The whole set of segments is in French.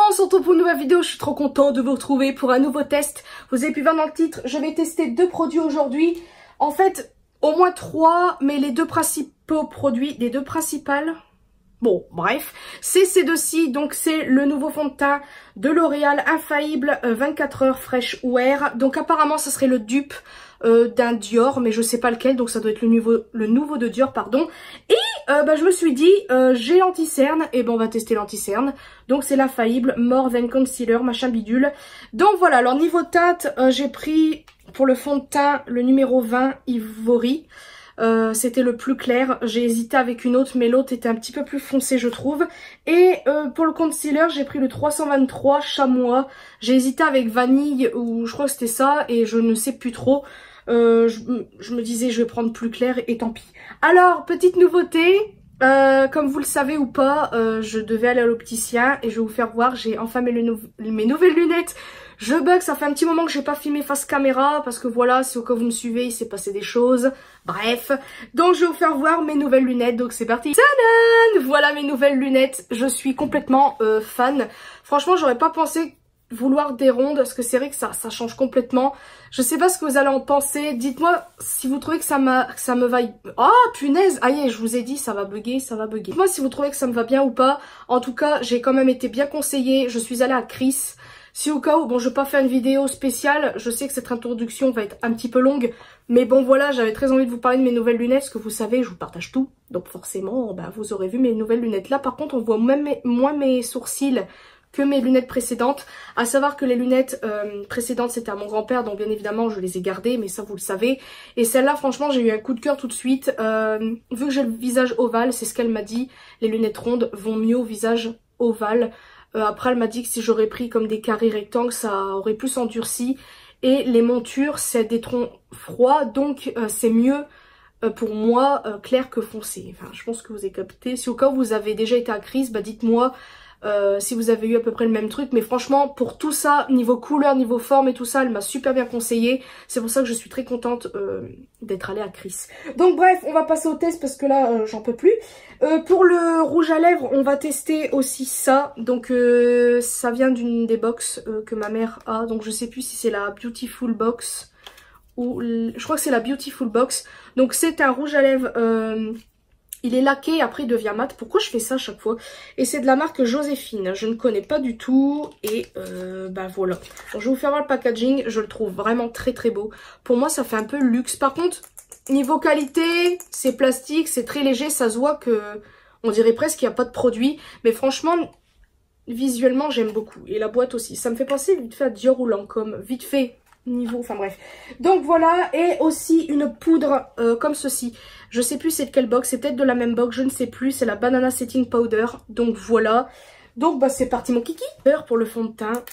on se retrouve pour une nouvelle vidéo, je suis trop contente de vous retrouver pour un nouveau test. Vous avez pu voir dans le titre, je vais tester 2 produits aujourd'hui. En fait, au moins 3, mais les 2 principaux produits, les 2 principales... Bon, bref, c'est ces deux-ci, donc c'est le nouveau fond de teint de L'Oréal Infaillible 24 heures Fresh Wear. Donc apparemment, ça serait le dupe d'un Dior, mais je sais pas lequel, donc ça doit être le nouveau de Dior, pardon. Et je me suis dit, j'ai l'anti-cerne, et ben on va tester l'anti-cerne. Donc c'est l'Infaillible More Than Concealer, machin bidule. Donc voilà, alors niveau teinte, j'ai pris pour le fond de teint le numéro 20 Ivory. C'était le plus clair, j'ai hésité avec une autre mais l'autre était un petit peu plus foncé je trouve. Et pour le concealer j'ai pris le 323 Chamois, j'ai hésité avec vanille ou je crois que c'était ça et je ne sais plus trop. Je me disais je vais prendre plus clair et tant pis. Alors petite nouveauté, comme vous le savez ou pas, je devais aller à l'opticien et je vais vous faire voir, j'ai enfin mes nouvelles lunettes. Je bug, ça fait un petit moment que j'ai pas filmé face caméra parce que voilà, si au cas où vous me suivez, il s'est passé des choses. Bref, donc je vais vous faire voir mes nouvelles lunettes, donc c'est parti. Tadam! Voilà mes nouvelles lunettes, je suis complètement fan. Franchement, j'aurais pas pensé vouloir des rondes parce que c'est vrai que ça change complètement. Je sais pas ce que vous allez en penser. Dites-moi si vous trouvez que ça me va. Oh punaise, aïe, je vous ai dit ça va bugger, ça va bugger. Dites-moi si vous trouvez que ça me va bien ou pas. En tout cas, j'ai quand même été bien conseillée. Je suis allée à Chris. Si au cas où, bon je vais pas faire une vidéo spéciale, je sais que cette introduction va être un petit peu longue, mais bon voilà, j'avais très envie de vous parler de mes nouvelles lunettes, parce que vous savez, je vous partage tout, donc forcément, vous aurez vu mes nouvelles lunettes. Là par contre, on voit même moins mes sourcils que mes lunettes précédentes, à savoir que les lunettes précédentes c'était à mon grand-père, donc bien évidemment je les ai gardées, mais ça vous le savez, et celle-là franchement j'ai eu un coup de cœur tout de suite, vu que j'ai le visage ovale, c'est ce qu'elle m'a dit, les lunettes rondes vont mieux au visage ovale. Après elle m'a dit que si j'aurais pris comme des carrés rectangles ça aurait plus endurci et les montures c'est des tons froids donc c'est mieux pour moi clair que foncé. Enfin je pense que vous avez capté. Si au cas où vous avez déjà été à Chris, dites-moi si vous avez eu à peu près le même truc, mais franchement pour tout ça, niveau couleur, niveau forme et tout ça, elle m'a super bien conseillé, c'est pour ça que je suis très contente d'être allée à Chris. Donc bref, on va passer au test parce que là j'en peux plus. Pour le rouge à lèvres, on va tester aussi ça, donc ça vient d'une des box que ma mère a, donc je sais plus si c'est la Beautiful Box ou je crois que c'est la Beautiful Box, donc c'est un rouge à lèvres il est laqué, après il devient mat. Pourquoi je fais ça à chaque fois? Et c'est de la marque Joséphine. Je ne connais pas du tout. Et voilà. Donc, je vais vous faire voir le packaging. Je le trouve vraiment très très beau. Pour moi, ça fait un peu luxe. Par contre, niveau qualité, c'est plastique, c'est très léger. Ça se voit que on dirait presque qu'il n'y a pas de produit. Mais franchement, visuellement, j'aime beaucoup. Et la boîte aussi. Ça me fait penser vite fait à Dior ou Lancôme. Vite fait. Niveau, enfin bref. Donc voilà, et aussi une poudre comme ceci. Je sais plus c'est de quelle box, c'est peut-être de la même box, je ne sais plus. C'est la Banana Setting Powder. Donc voilà. Donc c'est parti mon kiki. J'espère pour le fond de teint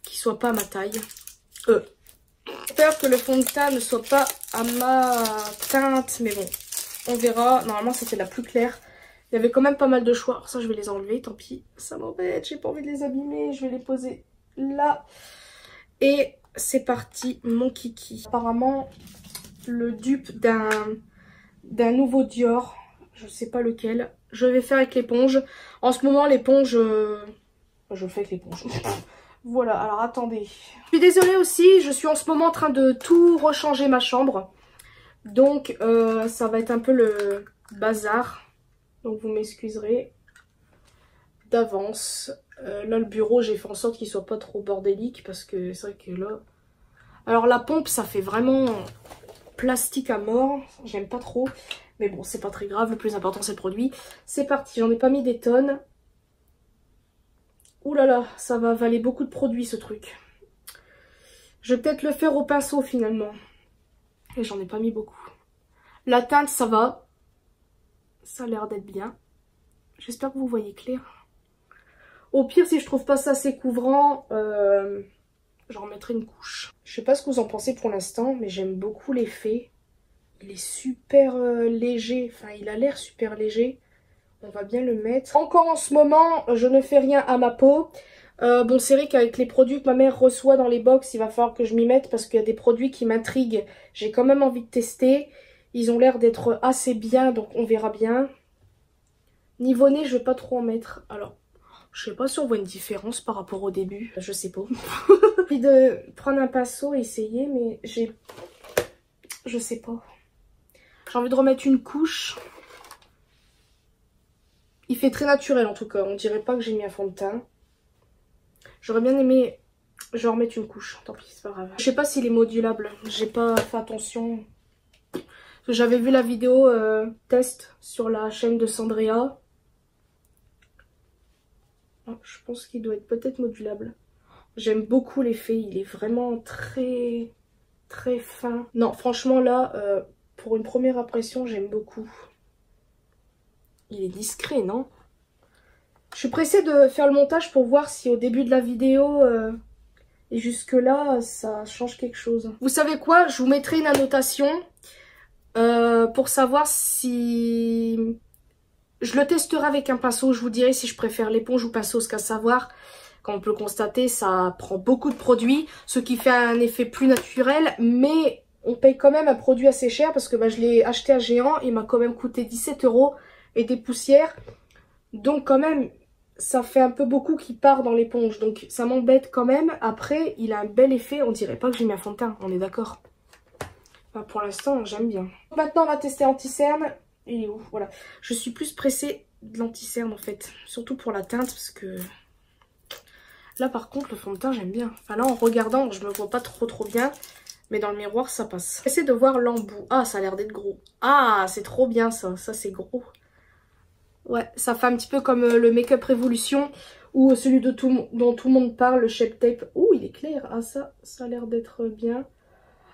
qu'il soit pas à ma taille. J'espère que le fond de teint ne soit pas à ma teinte, mais bon, on verra. Normalement c'était la plus claire. Il y avait quand même pas mal de choix. Alors ça je vais les enlever, tant pis. Ça m'embête, j'ai pas envie de les abîmer. Je vais les poser là. Et c'est parti mon kiki. Apparemment le dupe d'un nouveau Dior, je sais pas lequel. Je vais faire avec l'éponge. En ce moment l'éponge, je le fais avec l'éponge. Voilà, alors attendez. Je suis désolée aussi, je suis en ce moment en train de tout rechanger ma chambre. Donc ça va être un peu le bazar. Donc vous m'excuserez d'avance. Là le bureau j'ai fait en sorte qu'il soit pas trop bordélique parce que c'est vrai que là... Alors la pompe ça fait vraiment plastique à mort, j'aime pas trop. Mais bon c'est pas très grave, le plus important c'est le produit. C'est parti, j'en ai pas mis des tonnes. Ouh là là, ça va avaler beaucoup de produits ce truc. Je vais peut-être le faire au pinceau finalement. Et j'en ai pas mis beaucoup. La teinte ça va. Ça a l'air d'être bien. J'espère que vous voyez clair. Au pire, si je trouve pas ça assez couvrant, j'en remettrai une couche. Je sais pas ce que vous en pensez pour l'instant, mais j'aime beaucoup l'effet. Il est super léger, enfin il a l'air super léger. On va bien le mettre. Encore en ce moment, je ne fais rien à ma peau. Bon, c'est vrai qu'avec les produits que ma mère reçoit dans les box, il va falloir que je m'y mette parce qu'il y a des produits qui m'intriguent. J'ai quand même envie de tester. Ils ont l'air d'être assez bien, donc on verra bien. Niveau nez, je vais pas trop en mettre. Alors... Je sais pas si on voit une différence par rapport au début. Je sais pas. J'ai envie de prendre un pinceau et essayer, mais je sais pas. J'ai envie de remettre une couche. Il fait très naturel en tout cas. On dirait pas que j'ai mis un fond de teint. J'aurais bien aimé... Je vais remettre une couche. Tant pis, c'est pas grave. Je sais pas s'il est modulable. J'ai pas fait attention. J'avais vu la vidéo test sur la chaîne de Sandrea. Oh, je pense qu'il doit être peut-être modulable. J'aime beaucoup l'effet. Il est vraiment très fin. Non, franchement là, pour une première impression, j'aime beaucoup. Il est discret, non? Je suis pressée de faire le montage pour voir si au début de la vidéo et jusque là, ça change quelque chose. Vous savez quoi? Je vous mettrai une annotation pour savoir si... Je le testerai avec un pinceau, je vous dirai si je préfère l'éponge ou pinceau, ce qu'à savoir, comme on peut le constater, ça prend beaucoup de produits, ce qui fait un effet plus naturel, mais on paye quand même un produit assez cher parce que bah, je l'ai acheté à Géant, il m'a quand même coûté 17 € et des poussières, donc quand même, ça fait un peu beaucoup qui part dans l'éponge, donc ça m'embête quand même. Après, il a un bel effet, on dirait pas que j'ai mis un fond de teint, on est d'accord. Enfin, pour l'instant, j'aime bien. Maintenant, on va tester anti-cerne. Il est où? Voilà. Je suis plus pressée de l'anti-cerne en fait. Surtout pour la teinte parce que... Là par contre le fond de teint j'aime bien. Enfin là en regardant je me vois pas trop bien. Mais dans le miroir ça passe. J'essaie de voir l'embout. Ah ça a l'air d'être gros. Ah c'est trop bien ça. Ça c'est gros. Ouais ça fait un petit peu comme le Make-up Révolution. Ou celui dont tout le monde parle. Le Shape Tape. Ouh il est clair. Ah ça a l'air d'être bien.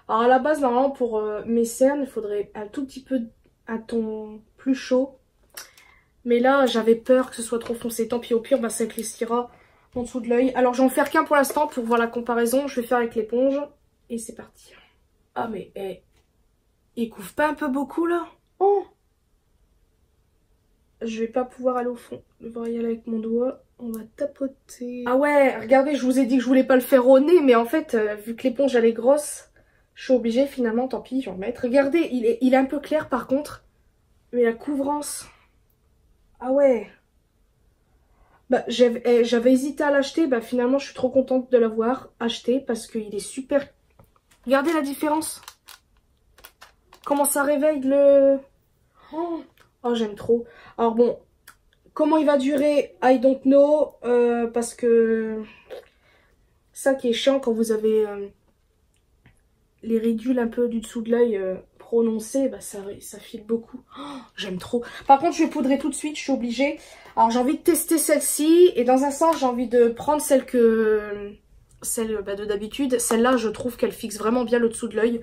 Alors à la base normalement pour mes cernes il faudrait un tout petit peu... un ton plus chaud, mais là j'avais peur que ce soit trop foncé, tant pis au pire bah, ça éclaircira en dessous de l'œil. Alors je vais en faire qu'un pour l'instant pour voir la comparaison, je vais faire avec l'éponge et c'est parti. Ah mais il couvre pas un peu beaucoup là? Oh, je vais pas pouvoir aller au fond, je vais y aller avec mon doigt, on va tapoter. Ah ouais regardez, je vous ai dit que je voulais pas le faire au nez, mais en fait vu que l'éponge elle est grosse, je suis obligée finalement, tant pis, je vais en mettre. Regardez, il est un peu clair par contre. Mais la couvrance... Ah ouais. Bah, j'avais hésité à l'acheter. Bah finalement, je suis trop contente de l'avoir acheté parce qu'il est super... Regardez la différence. Comment ça réveille le... Oh j'aime trop. Alors bon, comment il va durer, I don't know. Parce que... Ça qui est chiant quand vous avez... les ridules un peu du dessous de l'œil prononcées, bah ça file beaucoup. Oh, j'aime trop. Par contre, je vais poudrer tout de suite, je suis obligée. Alors, j'ai envie de tester celle-ci. Et dans un sens, j'ai envie de prendre celle de d'habitude. Celle-là, je trouve qu'elle fixe vraiment bien le dessous de l'œil.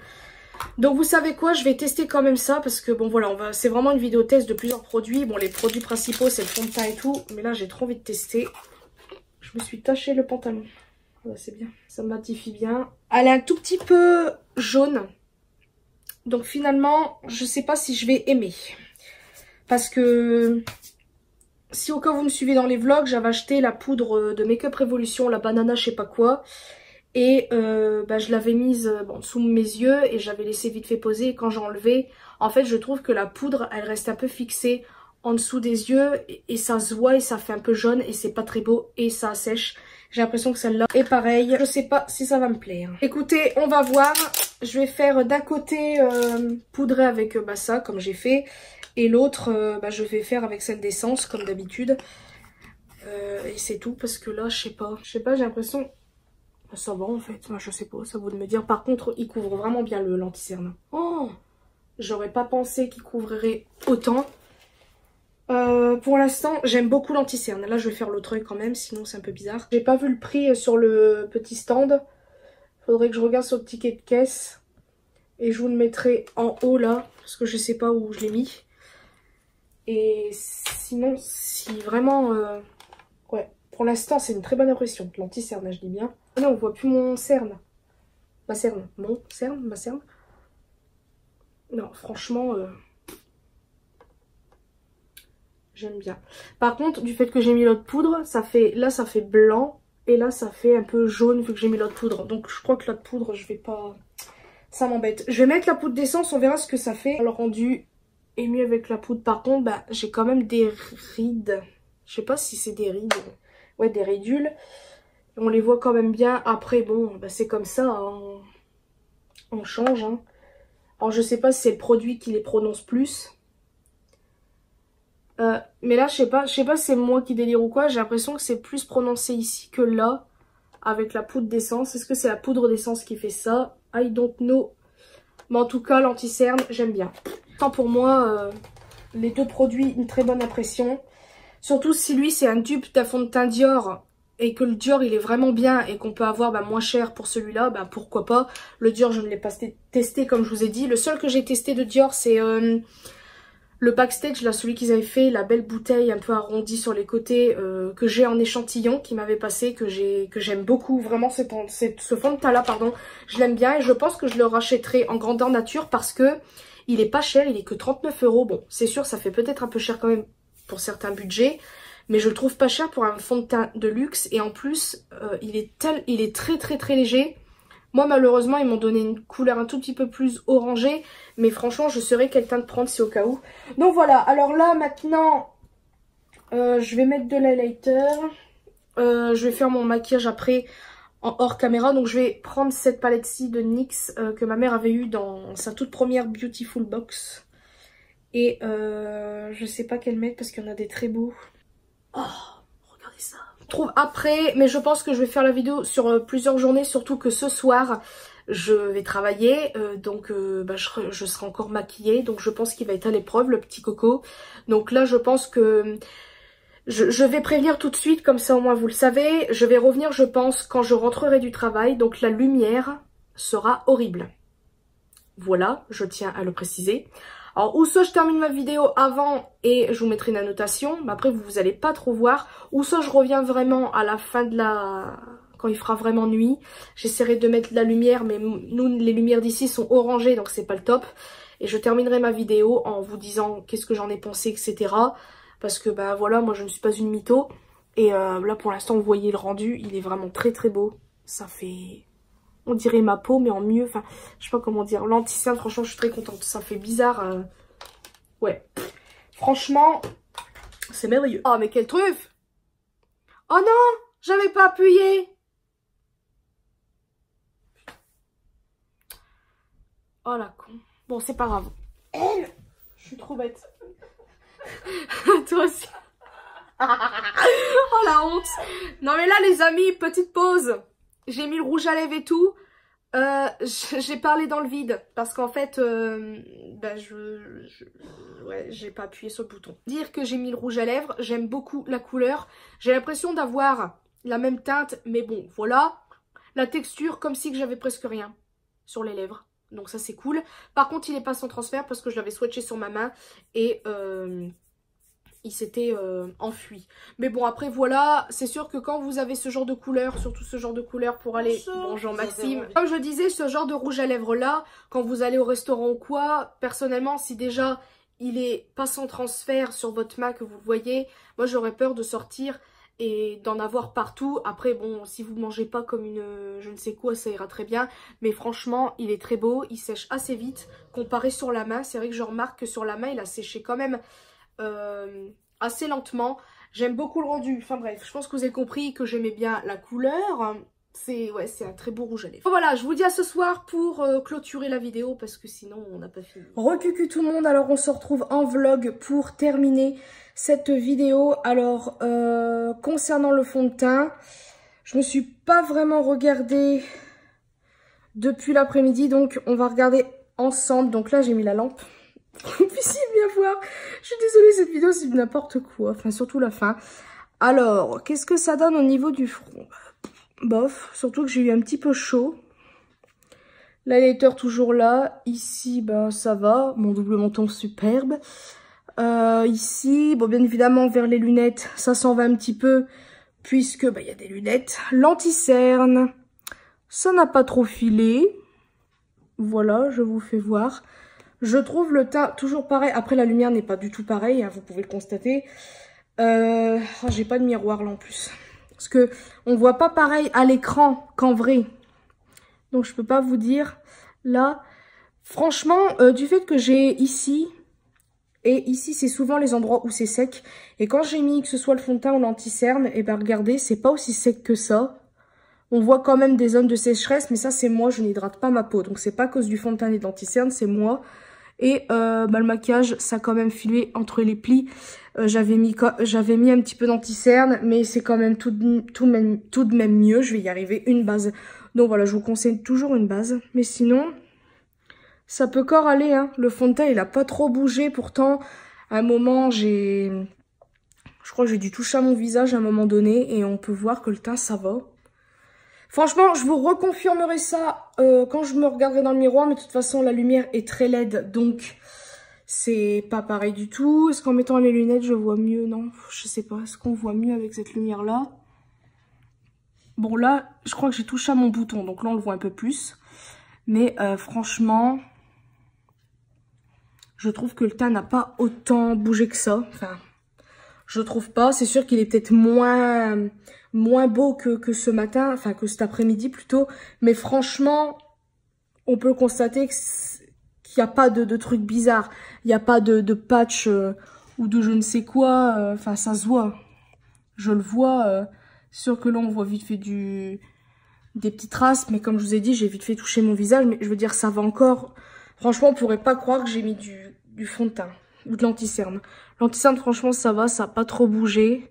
Donc, vous savez quoi? Je vais tester quand même ça. Parce que, bon, voilà, c'est vraiment une vidéo test de plusieurs produits. Bon, les produits principaux, c'est le fond de teint et tout. Mais là, j'ai trop envie de tester. Je me suis taché le pantalon. Ouais, c'est bien, ça matifie bien. Elle est un tout petit peu jaune. Donc finalement, je sais pas si je vais aimer. Parce que si au cas où vous me suivez dans les vlogs, j'avais acheté la poudre de Make-up Révolution, la banana je sais pas quoi. Et bah, je l'avais mise sous mes yeux et j'avais laissé vite fait poser. Et quand j'ai enlevé, en fait je trouve que la poudre, elle reste un peu fixée en dessous des yeux. Et ça se voit et ça fait un peu jaune et c'est pas très beau et ça assèche. J'ai l'impression que celle-là est pareille. Je sais pas si ça va me plaire. Écoutez, on va voir. Je vais faire d'un côté poudrer avec ça, comme j'ai fait. Et l'autre, je vais faire avec celle d'essence, comme d'habitude. Et c'est tout, parce que là, je sais pas. Je sais pas, j'ai l'impression... Ça va en fait, je sais pas, ça vaut de me dire. Par contre, il couvre vraiment bien le l'anti-cerne. Oh, j'aurais pas pensé qu'il couvrirait autant. Pour l'instant, j'aime beaucoup l'anti-cerne. Là, je vais faire l'autre œil quand même, sinon c'est un peu bizarre. J'ai pas vu le prix sur le petit stand. Faudrait que je regarde sur le ticket de caisse. Et je vous le mettrai en haut là, parce que je sais pas où je l'ai mis. Et sinon, si vraiment... Ouais, pour l'instant, c'est une très bonne impression. L'anti-cerne, je dis bien. Ah non, on voit plus mon cerne. Ma cerne. Mon cerne, ma cerne. Non, franchement... J'aime bien. Par contre, du fait que j'ai mis l'autre poudre, ça fait... Là, ça fait blanc. Et là, ça fait un peu jaune vu que j'ai mis l'autre poudre. Donc, je crois que l'autre poudre, je vais pas... Ça m'embête. Je vais mettre la poudre d'essence, on verra ce que ça fait. Le rendu est mieux avec la poudre. Par contre, j'ai quand même des rides. Je sais pas si c'est des rides. ouais, des ridules. On les voit quand même bien. Après, bon, bah, c'est comme ça, hein. On change, hein. Alors, je sais pas si c'est le produit qui les prononce plus. Mais là, je sais pas si c'est moi qui délire ou quoi. J'ai l'impression que c'est plus prononcé ici que là, avec la poudre d'essence. Est-ce que c'est la poudre d'essence qui fait ça? I don't know. Mais en tout cas, l'anti-cerne, j'aime bien. Tant pour moi, les deux produits, une très bonne impression. Surtout si lui, c'est un dupe d'un fond de teint Dior et que le Dior, il est vraiment bien et qu'on peut avoir moins cher pour celui-là, pourquoi pas. Le Dior, je ne l'ai pas testé comme je vous ai dit. Le seul que j'ai testé de Dior, c'est le backstage, là, celui qu'ils avaient fait, la belle bouteille un peu arrondie sur les côtés, que j'ai en échantillon, qui m'avait passé, que j'aime beaucoup. Vraiment, ce fond de teint-là, pardon, je l'aime bien et je pense que je le rachèterai en grandeur nature parce que il est pas cher, il est que 39 €. Bon, c'est sûr, ça fait peut-être un peu cher quand même pour certains budgets, mais je le trouve pas cher pour un fond de teint de luxe et en plus, il est très très très léger. Moi, malheureusement, ils m'ont donné une couleur un tout petit peu plus orangée. Mais franchement, je saurais quel teint de prendre si au cas où. Donc voilà, alors là, maintenant, je vais mettre de l'highlighter. Je vais faire mon maquillage après en hors caméra. Donc je vais prendre cette palette-ci de NYX que ma mère avait eue dans sa toute première Beautiful Box. Et je sais pas quelle mettre parce qu'il y en a des très beaux. Oh, regardez ça. Trouve après, mais je pense que je vais faire la vidéo sur plusieurs journées, surtout que ce soir je vais travailler, donc je serai encore maquillée, donc je pense qu'il va être à l'épreuve le petit coco. Donc là je pense que je vais prévenir tout de suite, comme ça au moins vous le savez. Je vais revenir je pense quand je rentrerai du travail, donc la lumière sera horrible. Voilà, je tiens à le préciser. Alors, ou soit je termine ma vidéo avant et je vous mettrai une annotation, mais après vous allez pas trop voir. Ou soit je reviens vraiment à la fin de quand il fera vraiment nuit. J'essaierai de mettre de la lumière, mais nous, les lumières d'ici sont orangées, donc c'est pas le top. Et je terminerai ma vidéo en vous disant qu'est-ce que j'en ai pensé, etc. Parce que, voilà, moi je ne suis pas une mytho. Et là, pour l'instant, vous voyez le rendu, il est vraiment très très beau. Ça fait... On dirait ma peau, mais en mieux. Enfin, je sais pas comment dire. L'anti-cerne, franchement, je suis très contente. Ça fait bizarre. Ouais. Franchement, c'est merveilleux. Oh, mais quelle truffe! Oh non! J'avais pas appuyé! Oh la con. Bon, c'est pas grave. Je suis trop bête. Toi aussi. Oh la honte. Non mais là, les amis, petite pause. J'ai mis le rouge à lèvres et tout. J'ai parlé dans le vide parce qu'en fait, ouais, j'ai pas appuyé sur le bouton. Dire que j'ai mis le rouge à lèvres, j'aime beaucoup la couleur. J'ai l'impression d'avoir la même teinte, mais bon, voilà. La texture, comme si que j'avais presque rien sur les lèvres. Donc ça, c'est cool. Par contre, il est pas sans transfert parce que je l'avais swatché sur ma main et... il s'était enfui. Mais bon, après, voilà, c'est sûr que quand vous avez ce genre de couleur, surtout ce genre de couleur pour aller... Bonjour Maxime. Comme je disais, ce genre de rouge à lèvres là, quand vous allez au restaurant ou quoi, personnellement, si déjà il est pas sans transfert sur votre main que vous le voyez, moi j'aurais peur de sortir et d'en avoir partout. Après, bon, si vous mangez pas comme une je ne sais quoi, ça ira très bien. Mais franchement, il est très beau, il sèche assez vite comparé sur la main. C'est vrai que je remarque que sur la main, il a séché quand même... assez lentement. J'aime beaucoup le rendu. Enfin bref, je pense que vous avez compris que j'aimais bien la couleur. C'est un très beau rouge à lèvres. Voilà, je vous dis à ce soir pour clôturer la vidéo parce que sinon on n'a pas fini. Recucu tout le monde, alors on se retrouve en vlog pour terminer cette vidéo. Alors concernant le fond de teint, je me suis pas vraiment regardée depuis l'après-midi, donc on va regarder ensemble. Donc là j'ai mis la lampe. Vous puissiez bien voir. Je suis désolée, cette vidéo c'est n'importe quoi. Enfin, surtout la fin. Alors, qu'est-ce que ça donne au niveau du front? Bof, surtout que j'ai eu un petit peu chaud. L'highlighter toujours là. Ici, ça va. Mon double menton superbe. Ici, bon, bien évidemment, vers les lunettes, ça s'en va un petit peu. Puisque, il y a des lunettes. L'anti-cerne, ça n'a pas trop filé. Voilà, je vous fais voir. Je trouve le teint toujours pareil. Après, la lumière n'est pas du tout pareille, hein, vous pouvez le constater. J'ai pas de miroir là en plus. Parce que on voit pas pareil à l'écran qu'en vrai. Donc, je peux pas vous dire. Là, franchement, du fait que j'ai ici Et ici, c'est souvent les endroits où c'est sec. Et quand j'ai mis que ce soit le fond de teint ou l'anti-cerne, et ben regardez, c'est pas aussi sec que ça. On voit quand même des zones de sécheresse, mais ça c'est moi, je n'hydrate pas ma peau. Donc c'est pas à cause du fond de teint et de l'anti-cerne, c'est moi. Et le maquillage, ça a quand même filé entre les plis. J'avais mis un petit peu d'anti-cerne, mais c'est quand même tout de même mieux. Je vais y arriver, une base. Donc voilà, je vous conseille toujours une base. Mais sinon, ça peut encore aller, hein. Le fond de teint, il a pas trop bougé. Pourtant, à un moment, je crois que j'ai dû toucher à mon visage à un moment donné. Et on peut voir que le teint, ça va. Franchement, je vous reconfirmerai ça quand je me regarderai dans le miroir. Mais de toute façon, la lumière est très laide. Donc, c'est pas pareil du tout. Est-ce qu'en mettant les lunettes, je vois mieux? Non, je sais pas. Est-ce qu'on voit mieux avec cette lumière-là? Bon, là, je crois que j'ai touché à mon bouton. Donc là, on le voit un peu plus. Mais franchement, je trouve que le teint n'a pas autant bougé que ça. Enfin, je trouve pas. C'est sûr qu'il est peut-être moins beau que ce matin. Enfin, que cet après-midi plutôt. Mais franchement, on peut constater qu'il n'y a pas de trucs bizarres. Il n'y a pas de patch ou de je ne sais quoi. Enfin, ça se voit. Je le vois. Sûr que là, on voit vite fait des petites traces. Mais comme je vous ai dit, j'ai vite fait toucher mon visage. Mais je veux dire, ça va encore. Franchement, on pourrait pas croire que j'ai mis du fond de teint. Ou de l'anti-cerne. L'anti-cerne, franchement, ça va. Ça n'a pas trop bougé.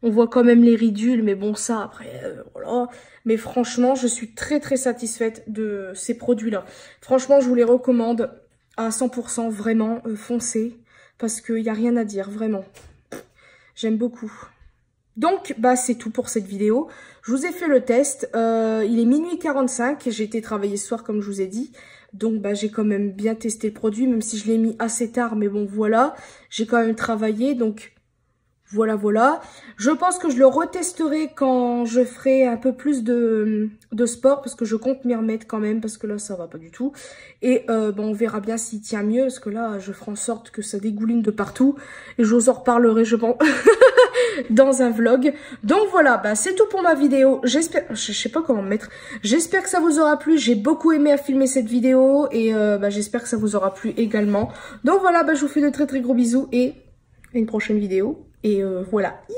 On voit quand même les ridules. Mais bon, ça, après, voilà. Mais franchement, je suis très très satisfaite de ces produits-là. Franchement, je vous les recommande à 100%. Vraiment, foncez. Parce qu'il n'y a rien à dire, vraiment. J'aime beaucoup. Donc, bah c'est tout pour cette vidéo. Je vous ai fait le test. Il est minuit 45. J'ai été travailler ce soir, comme je vous ai dit. Donc, bah j'ai quand même bien testé le produit, même si je l'ai mis assez tard. Mais bon, voilà. J'ai quand même travaillé, donc... Voilà. Je pense que je le retesterai quand je ferai un peu plus de sport. Parce que je compte m'y remettre quand même. Parce que là, ça va pas du tout. Et bon, on verra bien s'il tient mieux. Parce que là, je ferai en sorte que ça dégouline de partout. Et je vous en reparlerai, je pense, dans un vlog. Donc voilà, bah, c'est tout pour ma vidéo. J'espère... Je sais pas comment me mettre. J'espère que ça vous aura plu. J'ai beaucoup aimé à filmer cette vidéo. Et bah, j'espère que ça vous aura plu également. Donc voilà, bah, je vous fais de très très gros bisous. Et à une prochaine vidéo. Et voilà.